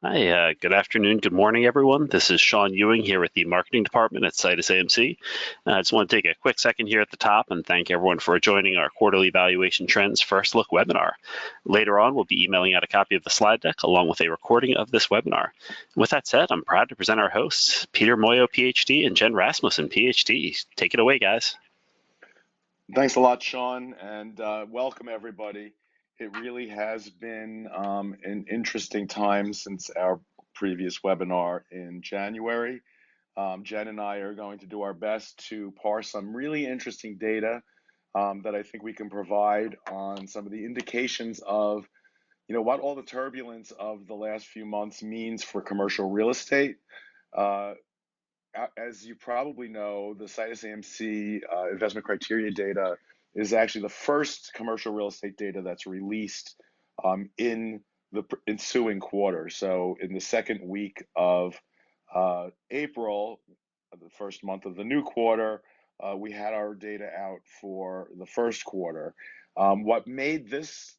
Hi, good afternoon, good morning, everyone. This is Sean Ewing here with the marketing department at SitusAMC. I just want to take a quick second here at the top and thank everyone for joining our quarterly valuation trends first look webinar. Later on, we'll be emailing out a copy of the slide deck along with a recording of this webinar. With that said, I'm proud to present our hosts, Peter Muoio, PhD, and Jen Rasmussen, PhD. Take it away, guys. Thanks a lot, Sean, and welcome everybody. It really has been an interesting time since our previous webinar in January. Jen and I are going to do our best to parse some really interesting data that I think we can provide on some of the indications of, what all the turbulence of the last few months means for commercial real estate. As you probably know, the SitusAMC investment criteria data is actually the first commercial real estate data that's released in the ensuing quarter. So in the second week of April, the first month of the new quarter, we had our data out for the first quarter. What made this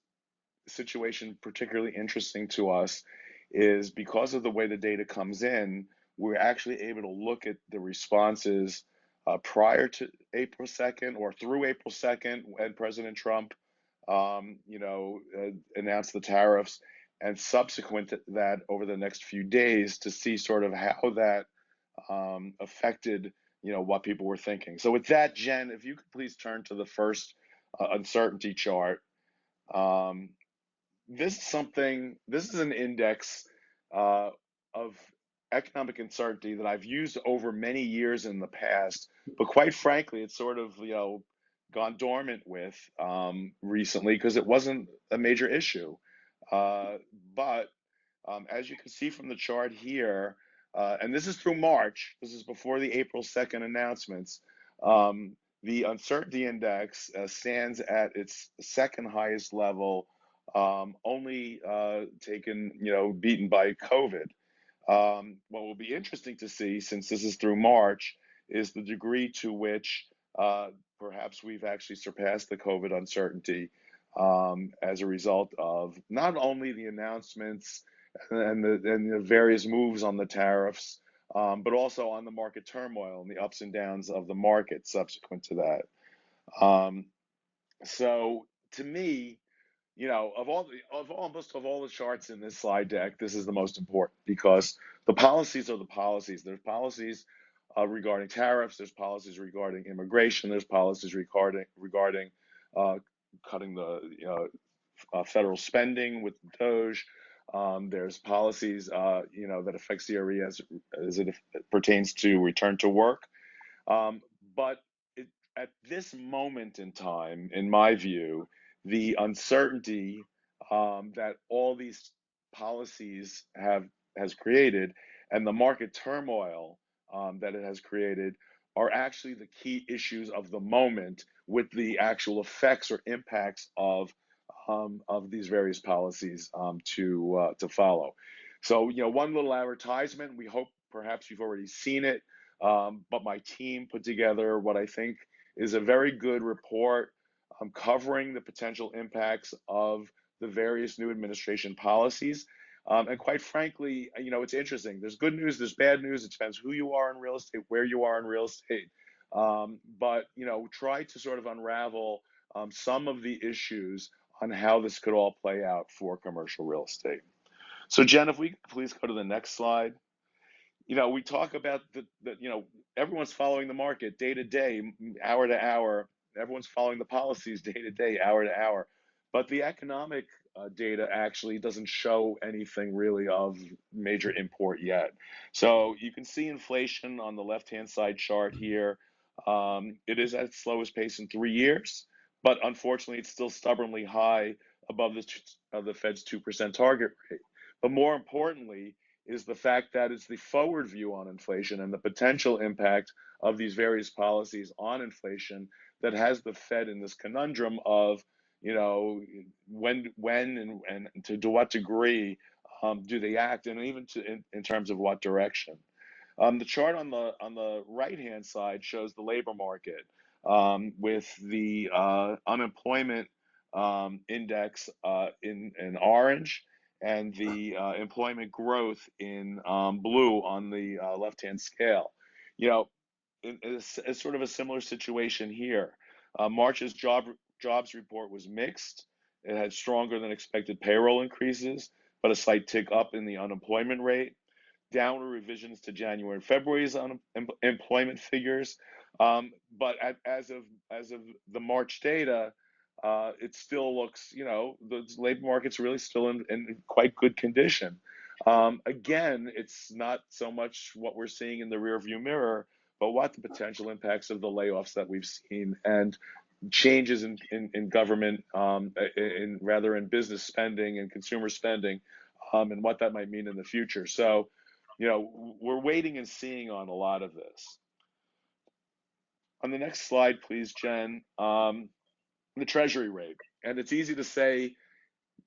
situation particularly interesting to us is because of the way the data comes in, we're actually able to look at the responses prior to April 2nd or through April 2nd when President Trump, announced the tariffs, and subsequent to that over the next few days to see sort of how that affected, what people were thinking. So with that, Jen, if you could please turn to the first uncertainty chart. Um, this is an index of economic uncertainty that I've used over many years in the past, but quite frankly, it's sort of, gone dormant with recently because it wasn't a major issue. Uh, but as you can see from the chart here, and this is through March, this is before the April 2nd announcements, the uncertainty index stands at its second highest level, only beaten by COVID. What will be interesting to see, since this is through March, is the degree to which perhaps we've actually surpassed the COVID uncertainty as a result of not only the announcements and the various moves on the tariffs, but also on the market turmoil and the ups and downs of the market subsequent to that. So to me, almost of all the charts in this slide deck, this is the most important because the policies are the policies. There's policies regarding tariffs. There's policies regarding immigration. There's policies regarding uh, cutting the federal spending with the Doge. There's policies, that affect CRE as it pertains to return to work. Um, but it, at this moment in time, in my view, the uncertainty that all these policies has created and the market turmoil that it has created are actually the key issues of the moment with the actual effects or impacts of these various policies to follow. So, one little advertisement. We hope perhaps you've already seen it, but my team put together what I think is a very good report covering the potential impacts of the various new administration policies. And quite frankly, it's interesting. There's good news, there's bad news. It depends who you are in real estate, where you are in real estate. But try to sort of unravel some of the issues on how this could all play out for commercial real estate. So Jen, if we could please go to the next slide. We talk about everyone's following the market day to day, hour to hour. Everyone's following the policies day to day, hour to hour. But the economic data actually doesn't show anything really of major import yet. So you can see inflation on the left-hand side chart here. It is at its slowest pace in 3 years, but unfortunately, it's still stubbornly high above the Fed's 2% target rate. But more importantly, is the fact that it's the forward view on inflation and the potential impact of these various policies on inflation that has the Fed in this conundrum of, when and to what degree do they act, and even in terms of what direction. The chart on the right hand side shows the labor market with the unemployment index in orange and the employment growth in blue on the left-hand scale. You know, it's sort of a similar situation here. March's jobs report was mixed. It had stronger than expected payroll increases, but a slight tick up in the unemployment rate. Downward revisions to January and February's employment figures, but as of the March data, it still looks, the labor market's really still in quite good condition. Again, it's not so much what we're seeing in the rearview mirror, but what the potential impacts of the layoffs that we've seen and changes in government, in business spending and consumer spending, and what that might mean in the future. So, we're waiting and seeing on a lot of this. On the next slide, please, Jen, the Treasury rate. And it's easy to say,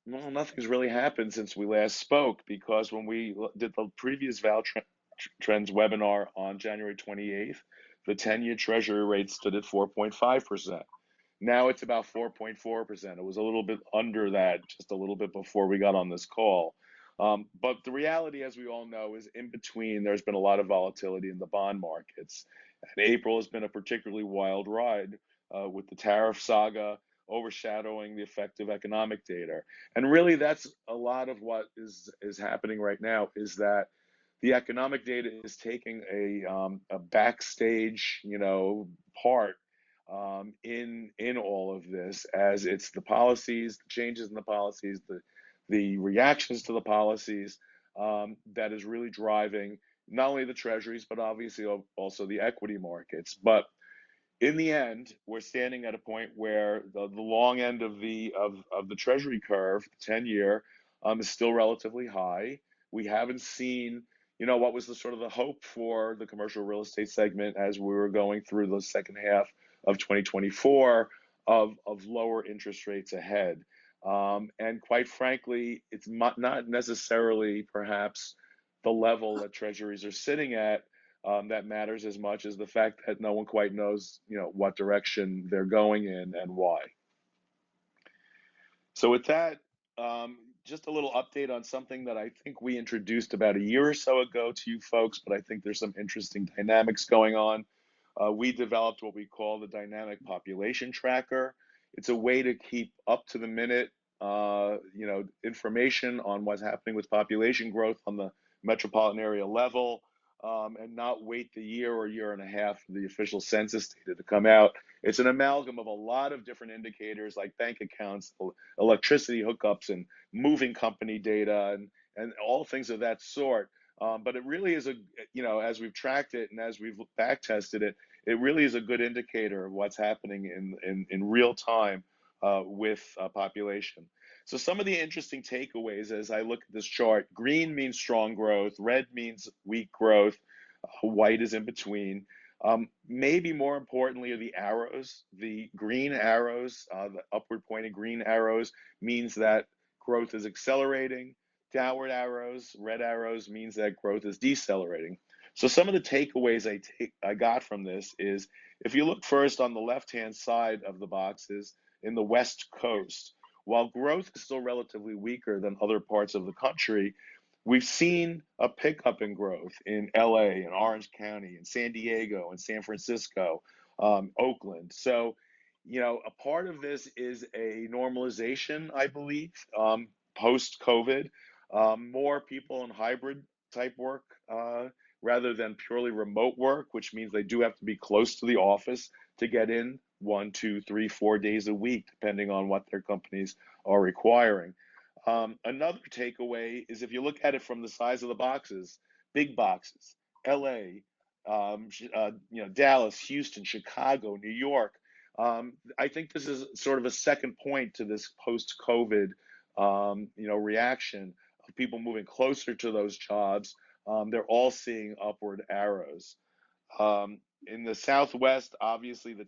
well, nothing's really happened since we last spoke, because when we did the previous ValTrends webinar on January 28th, the 10-year Treasury rate stood at 4.5%. Now it's about 4.4%. It was a little bit under that just a little bit before we got on this call. But the reality, as we all know, is in between, there's been a lot of volatility in the bond markets. And April has been a particularly wild ride with the tariff saga overshadowing the effective economic data. And really, that's a lot of what is happening right now, is that the economic data is taking a backstage, part in all of this, as it's the policies, the changes in the policies, the reactions to the policies, that is really driving not only the treasuries, but obviously also the equity markets. But in the end, we're standing at a point where the long end of the treasury curve, the 10-year, is still relatively high. We haven't seen, what was the sort of the hope for the commercial real estate segment as we were going through the second half of 2024 of lower interest rates ahead. And quite frankly, it's not necessarily perhaps the level that treasuries are sitting at that matters as much as the fact that no one quite knows, what direction they're going in and why. So with that, just a little update on something that I think we introduced about a year or so ago to you folks, but I think there's some interesting dynamics going on. We developed what we call the dynamic population tracker. It's a way to keep up to the minute, information on what's happening with population growth on the metropolitan area level, and not wait the year or year and a half for the official census data to come out. It's an amalgam of a lot of different indicators like bank accounts, electricity hookups, and moving company data, and all things of that sort. But it really is as we've tracked it and as we've back tested it, it really is a good indicator of what's happening in real time with population. So some of the interesting takeaways as I look at this chart: green means strong growth, red means weak growth, white is in between. Maybe more importantly are the arrows. The green arrows, the upward pointing green arrows, means that growth is accelerating. Downward arrows, red arrows, means that growth is decelerating. So some of the takeaways I got from this is, if you look first on the left-hand side of the boxes in the West Coast, while growth is still relatively weaker than other parts of the country, we've seen a pickup in growth in LA and Orange County and San Diego and San Francisco, Oakland. So, a part of this is a normalization, I believe, post-COVID. More people in hybrid type work rather than purely remote work, which means they do have to be close to the office to get in 1, 2, 3, 4 days a week, depending on what their companies are requiring. Another takeaway is, if you look at it from the size of the boxes, big boxes, LA, Dallas, Houston, Chicago, New York. I think this is sort of a second point to this post-COVID, reaction of people moving closer to those jobs. They're all seeing upward arrows. In the Southwest, obviously, the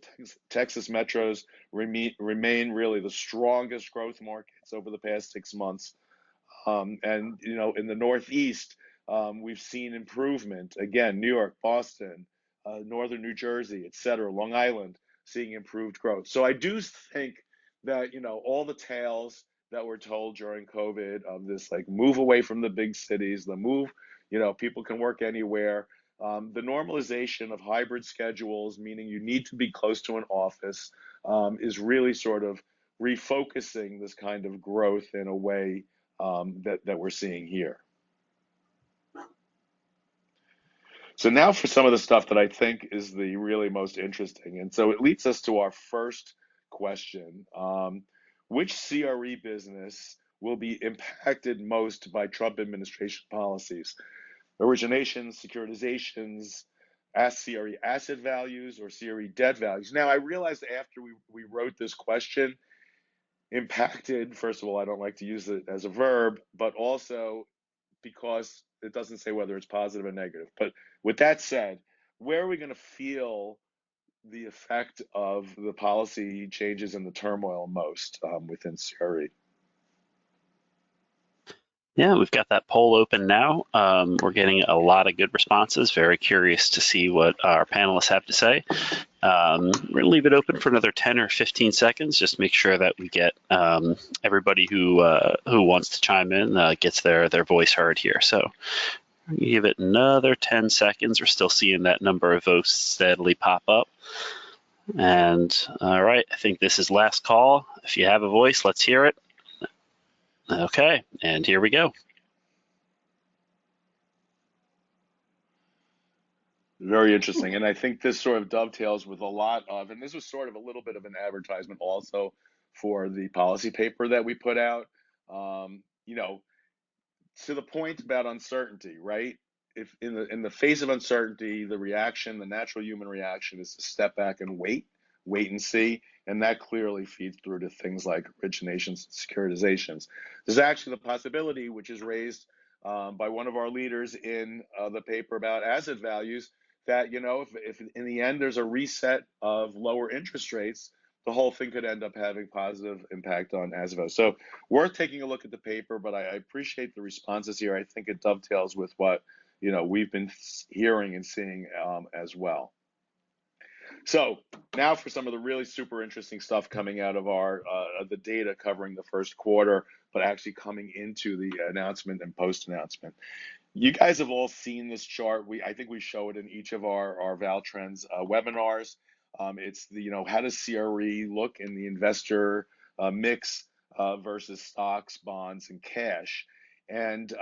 Texas metros remain really the strongest growth markets over the past 6 months. And, in the Northeast, we've seen improvement. Again, New York, Boston, Northern New Jersey, et cetera, Long Island, seeing improved growth. So I do think that, all the tails that we're told during COVID of this like move away from the big cities, the move, people can work anywhere. The normalization of hybrid schedules, meaning you need to be close to an office, is really sort of refocusing this kind of growth in a way that we're seeing here. So now for some of the stuff that I think is the really most interesting. And so it leads us to our first question. Which CRE business will be impacted most by Trump administration policies? Originations, securitizations, CRE asset values, or CRE debt values? Now, I realized after we wrote this question, impacted, first of all, I don't like to use it as a verb, but also because it doesn't say whether it's positive or negative. But with that said, where are we going to feel the effect of the policy changes and the turmoil most within CRE? Yeah, we've got that poll open now. We're getting a lot of good responses. Very curious to see what our panelists have to say. We're going to leave it open for another 10 or 15 seconds. Just make sure that we get everybody who wants to chime in gets their voice heard here. So give it another 10 seconds. We're still seeing that number of votes steadily pop up. And all right, I think this is last call. If you have a voice, let's hear it. Okay, and here we go. Very interesting. And I think this sort of dovetails with a lot of, and this was sort of a little bit of an advertisement also for the policy paper that we put out. To the point about uncertainty, right? If in the face of uncertainty, the natural human reaction is to step back and wait and see, and that clearly feeds through to things like originations and securitizations. There's actually the possibility, which is raised by one of our leaders in the paper about asset values, that if in the end there's a reset of lower interest rates, the whole thing could end up having positive impact on asset values. So worth taking a look at the paper, but I appreciate the responses here. I think it dovetails with what we've been hearing and seeing as well. So now for some of the really super interesting stuff coming out of our the data covering the first quarter, but actually coming into the announcement and post announcement. You guys have all seen this chart. I think we show it in each of our ValTrends webinars. It's the how does CRE look in the investor mix versus stocks, bonds, and cash. And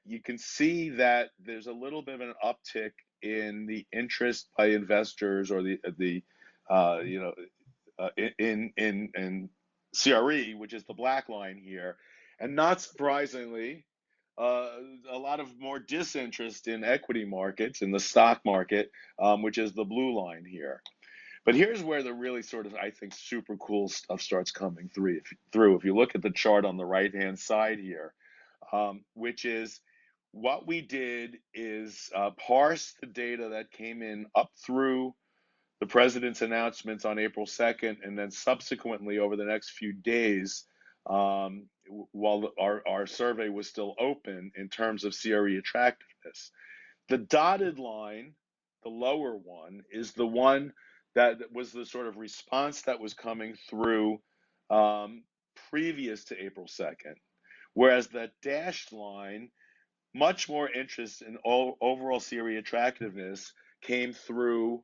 you can see that there's a little bit of an uptick in the interest by investors, or in CRE, which is the black line here, and not surprisingly, a lot of more disinterest in equity markets, in the stock market, which is the blue line here. But here's where the really sort of, I think, super cool stuff starts coming through. If you look at the chart on the right-hand side here, which is what we did is parse the data that came in up through the president's announcements on April 2nd, and then subsequently over the next few days, while our survey was still open, in terms of CRE attractiveness. The dotted line, the lower one, is the one that was the sort of response that was coming through previous to April 2nd. Whereas that dashed line, much more interest in overall CRE attractiveness came through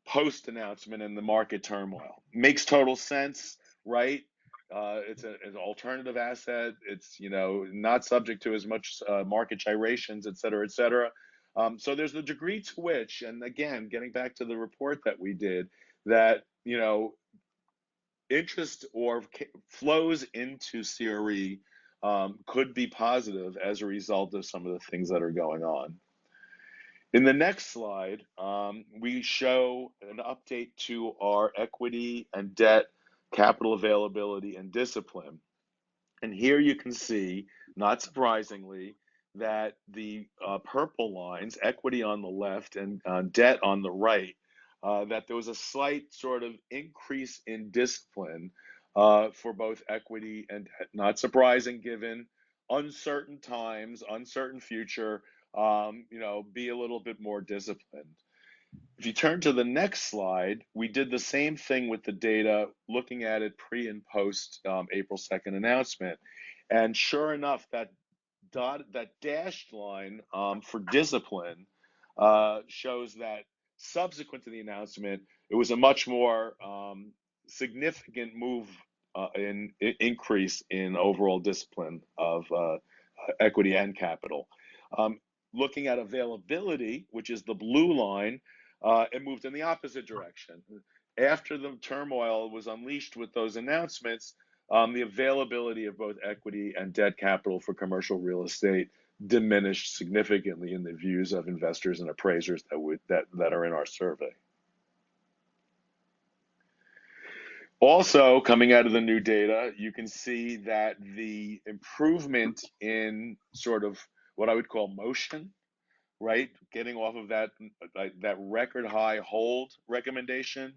post-announcement and the market turmoil. Makes total sense, right? It's an alternative asset. It's not subject to as much market gyrations, et cetera, et cetera. So there's the degree to which, and again, getting back to the report that we did, that interest or flows into CRE could be positive as a result of some of the things that are going on. In the next slide, we show an update to our equity and debt capital availability and discipline. And here you can see, not surprisingly, that the purple lines, equity on the left and debt on the right, that there was a slight sort of increase in discipline for both equity and debt. Not surprising given uncertain times, uncertain future, be a little bit more disciplined. If you turn to the next slide, we did the same thing with the data, looking at it pre and post April 2nd announcement. And sure enough, that dashed line for discipline shows that subsequent to the announcement, it was a much more significant move in increase in overall discipline of equity and capital. Looking at availability, which is the blue line, it moved in the opposite direction. After the turmoil was unleashed with those announcements, the availability of both equity and debt capital for commercial real estate diminished significantly in the views of investors and appraisers that are in our survey. Also, coming out of the new data, you can see that the improvement in sort of what I would call motion, right? Getting off of that record high hold recommendation.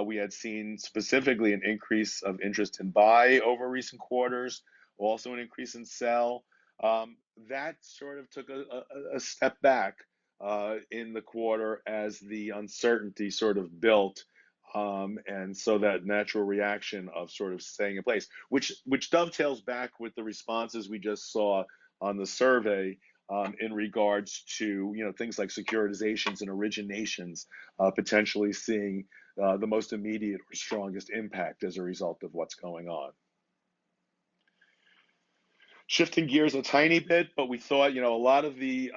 We had seen specifically an increase of interest in buy over recent quarters, also an increase in sell. That sort of took a step back in the quarter as the uncertainty sort of built. And so that natural reaction of sort of staying in place, which dovetails back with the responses we just saw on the survey in regards to things like securitizations and originations potentially seeing the most immediate or strongest impact as a result of what's going on. Shifting gears a tiny bit, but we thought a lot of the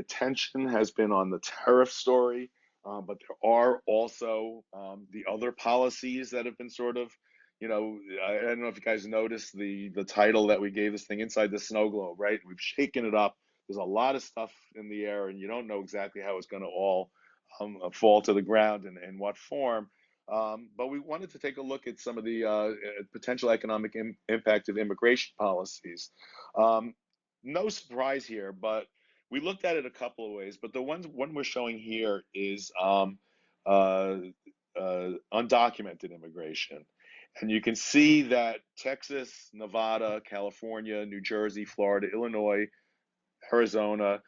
attention has been on the tariff story, but there are also the other policies that have been sort of I don't know if you guys noticed the title that we gave this thing, Inside the Snow Globe, right? We've shaken it up. There's a lot of stuff in the air, and you don't know exactly how it's going to all fall to the ground and in what form. But we wanted to take a look at some of the potential economic impact of immigration policies. No surprise here, but we looked at it a couple of ways. But the one we're showing here is undocumented immigration. And you can see that Texas, Nevada, California, New Jersey, Florida, Illinois, Arizona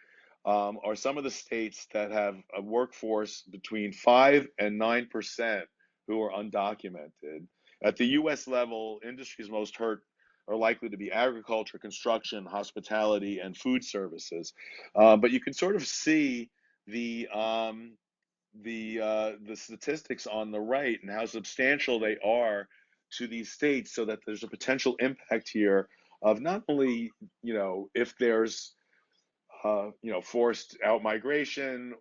are some of the states that have a workforce between 5 and 9% who are undocumented. At the U.S. level, industries most hurt are likely to be agriculture, construction, hospitality, and food services. But you can sort of see the statistics on the right and how substantial they are to these states, so that there's a potential impact here of not only if there's forced out migration,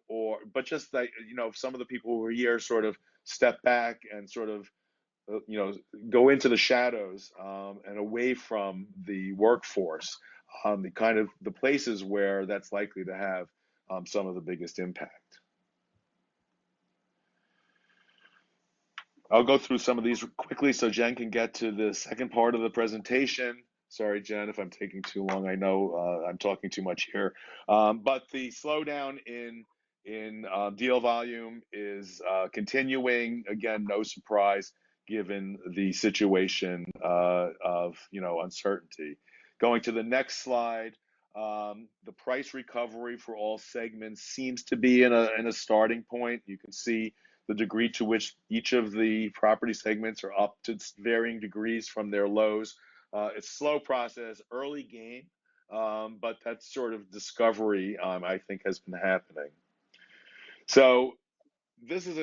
but just that some of the people who are here sort of step back and sort of go into the shadows and away from the workforce, the places where that's likely to have some of the biggest impact. I'll go through some of these quickly so Jen can get to the second part of the presentation. Sorry, Jen, if I'm taking too long. I know I'm talking too much here. But the slowdown in deal volume is continuing. Again, no surprise given the situation of uncertainty. Going to the next slide, the price recovery for all segments seems to be in a starting point. You can see the degree to which each of the property segments are up to varying degrees from their lows. It's a slow process, early game, but that sort of discovery, I think, has been happening. So this is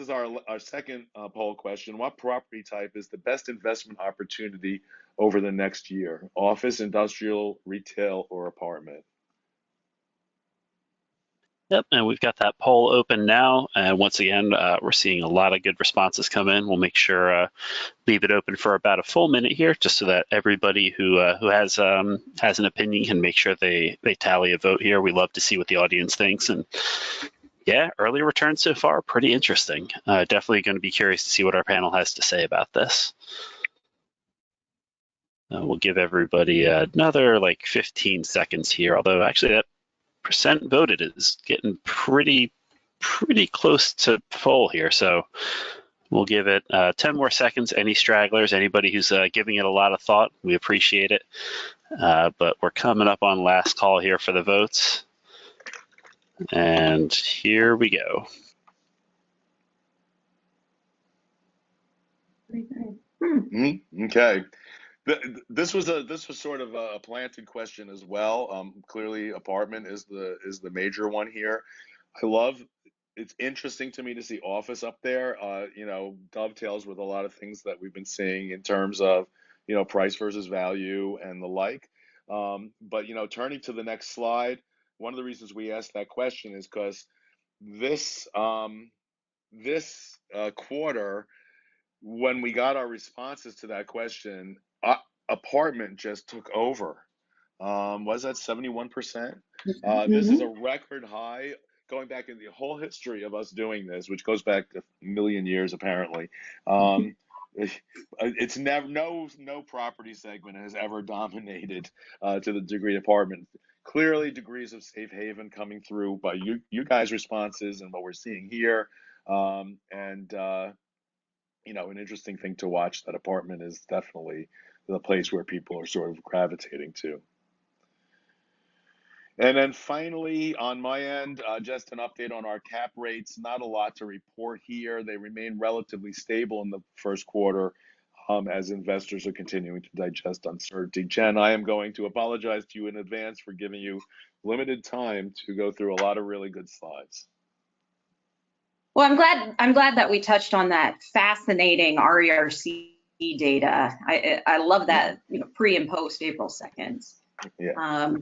our second poll question. What property type is the best investment opportunity over the next year? Office, industrial, retail, or apartment? Yep, and we've got that poll open now. And once again, we're seeing a lot of good responses come in. We'll make sure leave it open for about a full minute here, just so that everybody who has an opinion can make sure they tally a vote here. We love to see what the audience thinks. And yeah, early returns so far, pretty interesting. Definitely going to be curious to see what our panel has to say about this. We'll give everybody another 15 seconds here, although actually that percent voted is getting pretty close to full here. So we'll give it 10 more seconds. Any stragglers, anybody who's giving it a lot of thought, we appreciate it. But we're coming up on last call here for the votes. And here we go. Okay. This was sort of a planted question as well. Clearly, apartment is the major one here. It's interesting to me to see office up there. Dovetails with a lot of things that we've been seeing in terms of price versus value and the like. But turning to the next slide, one of the reasons we asked that question is because this quarter, when we got our responses to that question, apartment just took over. Was that 71%? This is a record high going back in the whole history of us doing this, which goes back a million years apparently. It's never no property segment has ever dominated to the degree apartment. Clearly, degrees of safe haven coming through by you guys' responses and what we're seeing here, an interesting thing to watch. That apartment is definitely the place where people are sort of gravitating to. And then finally, on my end, just an update on our cap rates. Not a lot to report here. They remain relatively stable in the first quarter as investors are continuing to digest uncertainty. Jen, I am going to apologize to you in advance for giving you limited time to go through a lot of really good slides. Well, I'm glad that we touched on that fascinating RERC data. I love that, pre and post April 2nd. Yeah.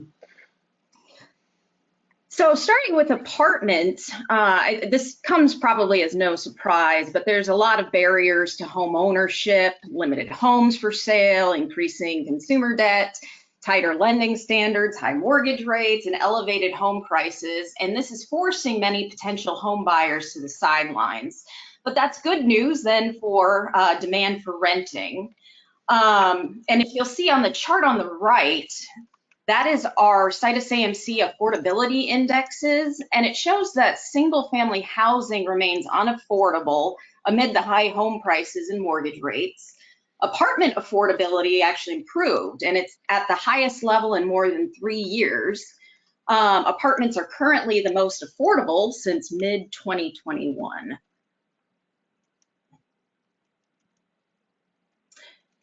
So starting with apartments, this comes probably as no surprise, but there's a lot of barriers to home ownership, limited homes for sale, increasing consumer debt, tighter lending standards, high mortgage rates, and elevated home prices. And this is forcing many potential home buyers to the sidelines. But that's good news then for demand for renting. And if you'll see on the chart on the right, that is our SitusAMC affordability indexes, and it shows that single-family housing remains unaffordable amid the high home prices and mortgage rates. Apartment affordability actually improved, and it's at the highest level in more than 3 years. Apartments are currently the most affordable since mid-2021.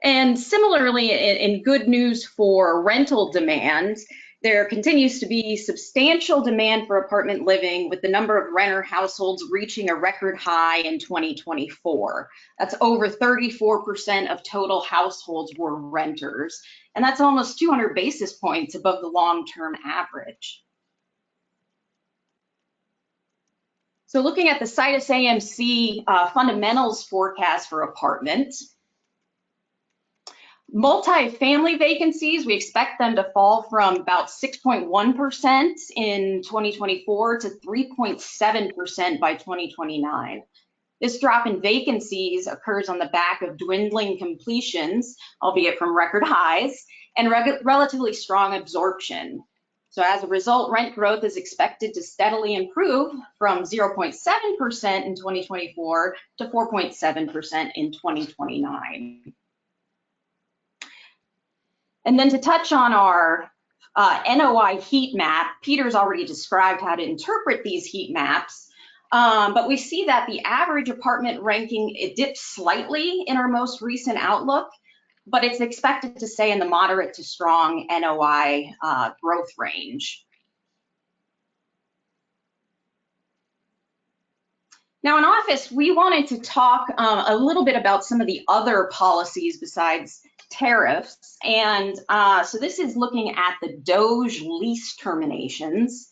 And similarly, in good news for rental demand, there continues to be substantial demand for apartment living, with the number of renter households reaching a record high in 2024. That's over 34% of total households were renters, and that's almost 200 basis points above the long-term average. So looking at the SitusAMC fundamentals forecast for apartments, multifamily vacancies, we expect them to fall from about 6.1% in 2024 to 3.7% by 2029. This drop in vacancies occurs on the back of dwindling completions, albeit from record highs, and relatively strong absorption. So as a result, rent growth is expected to steadily improve from 0.7% in 2024 to 4.7% in 2029. And then to touch on our NOI heat map, Peter's already described how to interpret these heat maps, but we see that the average apartment ranking, it dipped slightly in our most recent outlook, but it's expected to stay in the moderate to strong NOI growth range. Now in office, we wanted to talk a little bit about some of the other policies besides tariffs. And so this is looking at the DOGE lease terminations.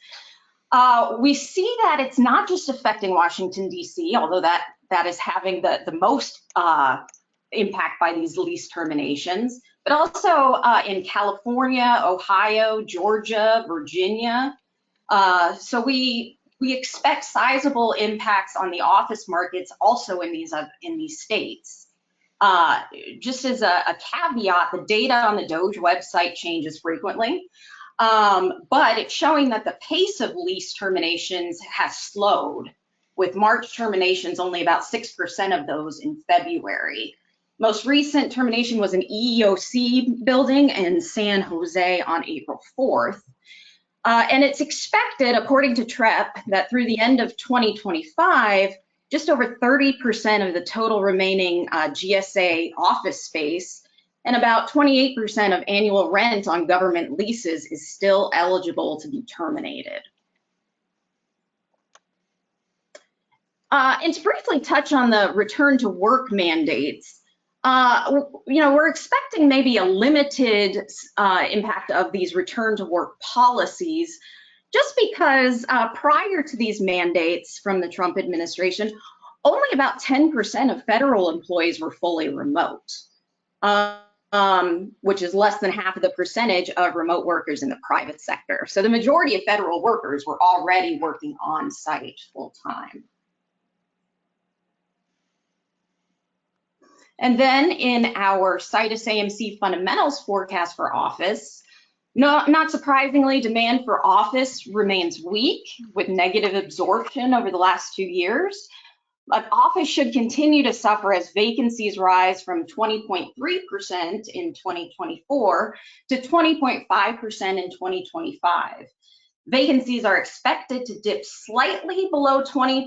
We see that it's not just affecting Washington, D.C., although that is having the most impact by these lease terminations, but also in California, Ohio, Georgia, Virginia. So we expect sizable impacts on the office markets also in these states. Just as a caveat, the data on the DOGE website changes frequently, but it's showing that the pace of lease terminations has slowed, with March terminations only about 6% of those in February. Most recent termination was an EEOC building in San Jose on April 4th. And it's expected, according to TREP, that through the end of 2025, just over 30% of the total remaining GSA office space and about 28% of annual rent on government leases is still eligible to be terminated. And to briefly touch on the return to work mandates, we're expecting maybe a limited impact of these return to work policies, just because prior to these mandates from the Trump administration, only about 10% of federal employees were fully remote, which is less than half of the percentage of remote workers in the private sector. So the majority of federal workers were already working on site full time. And then in our SitusAMC fundamentals forecast for office, not surprisingly, demand for office remains weak with negative absorption over the last 2 years. But office should continue to suffer as vacancies rise from 20.3% in 2024 to 20.5% in 2025. Vacancies are expected to dip slightly below 20%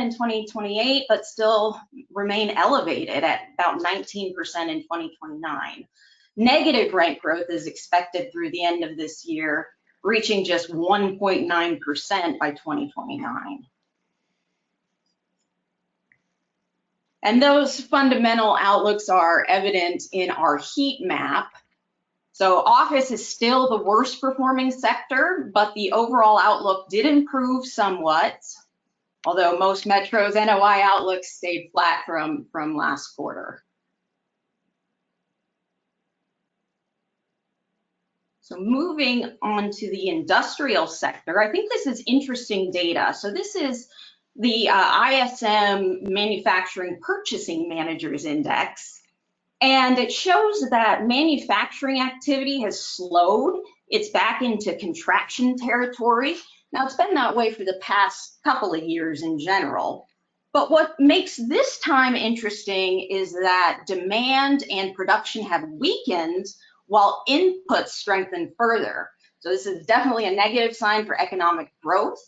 in 2028, but still remain elevated at about 19% in 2029. Negative rent growth is expected through the end of this year, reaching just 1.9% by 2029. And those fundamental outlooks are evident in our heat map. So office is still the worst performing sector, but the overall outlook did improve somewhat, although most metros' NOI outlooks stayed flat from last quarter. So moving on to the industrial sector, I think this is interesting data. So this is the ISM Manufacturing Purchasing Managers Index. And it shows that manufacturing activity has slowed. It's back into contraction territory. Now, it's been that way for the past couple of years in general. But what makes this time interesting is that demand and production have weakened while inputs strengthen further. So this is definitely a negative sign for economic growth.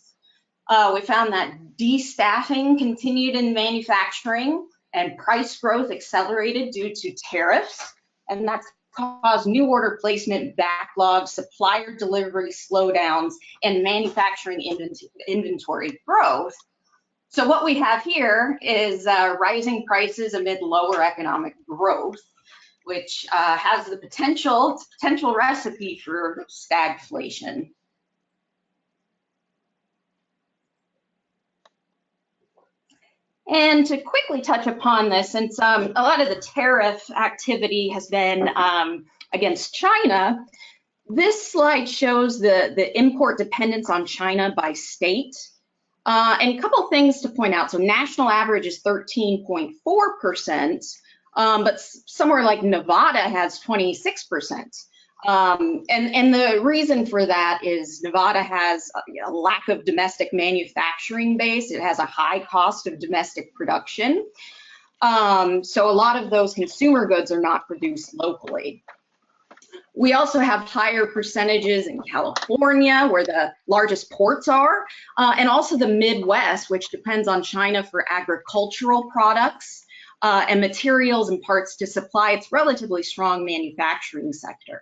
We found that destaffing continued in manufacturing, and price growth accelerated due to tariffs, and that's caused new order placement backlogs, supplier delivery slowdowns, and manufacturing inventory growth. So what we have here is rising prices amid lower economic growth, which has the potential recipe for stagflation. And to quickly touch upon this, since a lot of the tariff activity has been against China, this slide shows the import dependence on China by state. And a couple things to point out. So national average is 13.4%, but somewhere like Nevada has 26%. And the reason for that is Nevada has a lack of domestic manufacturing base. It has a high cost of domestic production. So a lot of those consumer goods are not produced locally. We also have higher percentages in California, where the largest ports are, and also the Midwest, which depends on China for agricultural products and materials and parts to supply its relatively strong manufacturing sector.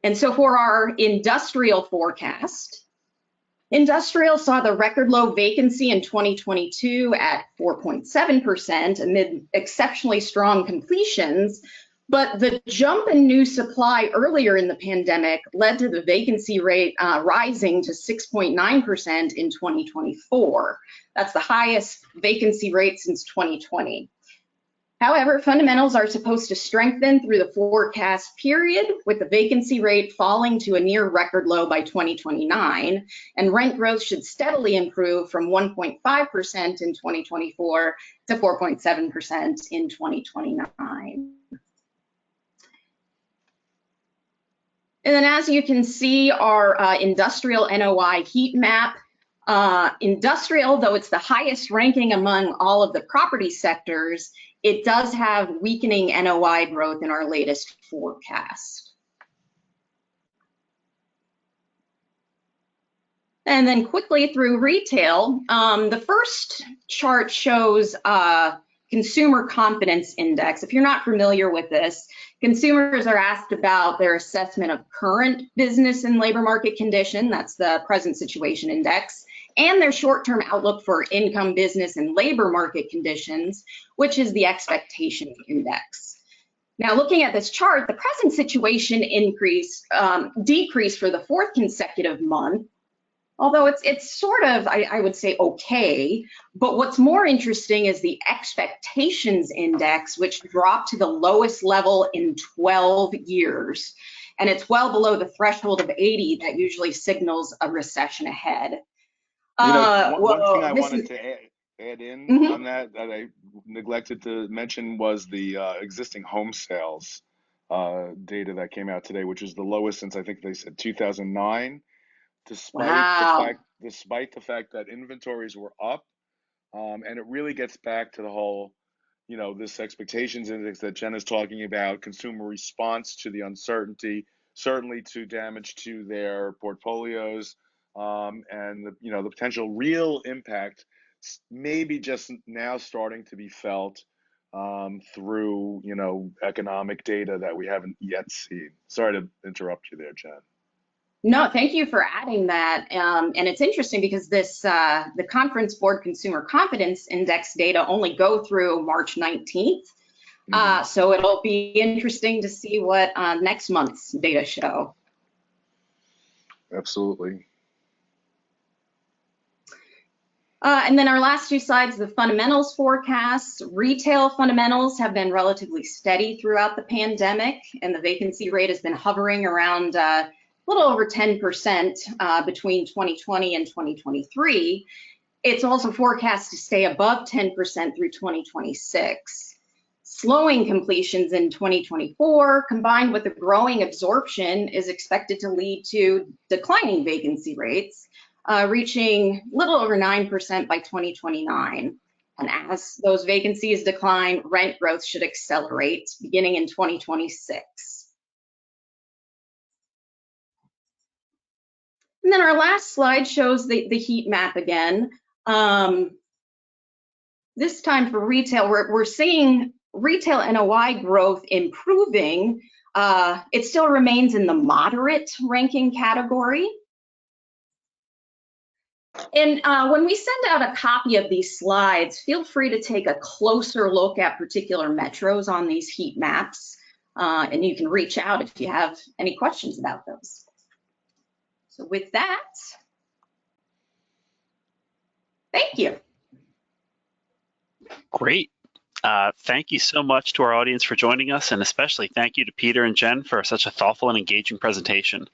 And so for our industrial forecast, industrial saw the record low vacancy in 2022 at 4.7% amid exceptionally strong completions, but the jump in new supply earlier in the pandemic led to the vacancy rate rising to 6.9% in 2024. That's the highest vacancy rate since 2020. However, fundamentals are supposed to strengthen through the forecast period, with the vacancy rate falling to a near record low by 2029, and rent growth should steadily improve from 1.5% in 2024 to 4.7% in 2029. And then as you can see, our industrial NOI heat map, industrial, though it's the highest ranking among all of the property sectors, it does have weakening NOI growth in our latest forecast. And then quickly through retail, the first chart shows consumer confidence index. If you're not familiar with this, consumers are asked about their assessment of current business and labor market condition, that's the present situation index, and their short-term outlook for income, business, and labor market conditions, which is the expectation index. Now, looking at this chart, the present situation decreased for the fourth consecutive month, although it's sort of, I would say, okay. But what's more interesting is the expectations index, which dropped to the lowest level in 12 years. And it's well below the threshold of 80 that usually signals a recession ahead. One thing I wanted to add in on that I neglected to mention was the existing home sales data that came out today, which is the lowest since I think they said 2009. Despite the fact that inventories were up, and it really gets back to the whole, this expectations index that Jen is talking about, consumer response to the uncertainty, certainly to damage to their portfolios, and the potential real impact maybe just now starting to be felt through economic data that we haven't yet seen. Sorry to interrupt you there, Jen. No, thank you for adding that. And it's interesting because the Conference Board Consumer Confidence Index data only go through March 19th. So it'll be interesting to see what next month's data show. Absolutely. And then our last two slides, the fundamentals forecasts. Retail fundamentals have been relatively steady throughout the pandemic, and the vacancy rate has been hovering around a little over 10% between 2020 and 2023. It's also forecast to stay above 10% through 2026. Slowing completions in 2024, combined with a growing absorption, is expected to lead to declining vacancy rates, reaching a little over 9% by 2029. And as those vacancies decline, rent growth should accelerate beginning in 2026. And then our last slide shows the heat map again. This time for retail, we're seeing retail NOI growth improving. It still remains in the moderate ranking category. And when we send out a copy of these slides, feel free to take a closer look at particular metros on these heat maps. And you can reach out if you have any questions about those. So with that, thank you. Great. Thank you so much to our audience for joining us, and especially thank you to Peter and Jen for such a thoughtful and engaging presentation.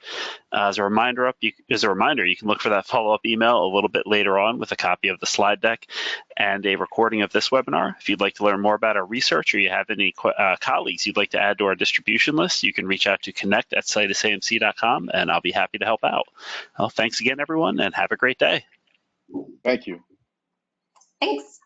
As a reminder, you can look for that follow-up email a little bit later on with a copy of the slide deck and a recording of this webinar. If you'd like to learn more about our research or you have any colleagues you'd like to add to our distribution list, you can reach out to connect@SitusAMC.com, and I'll be happy to help out. Well, thanks again, everyone, and have a great day. Thank you. Thanks.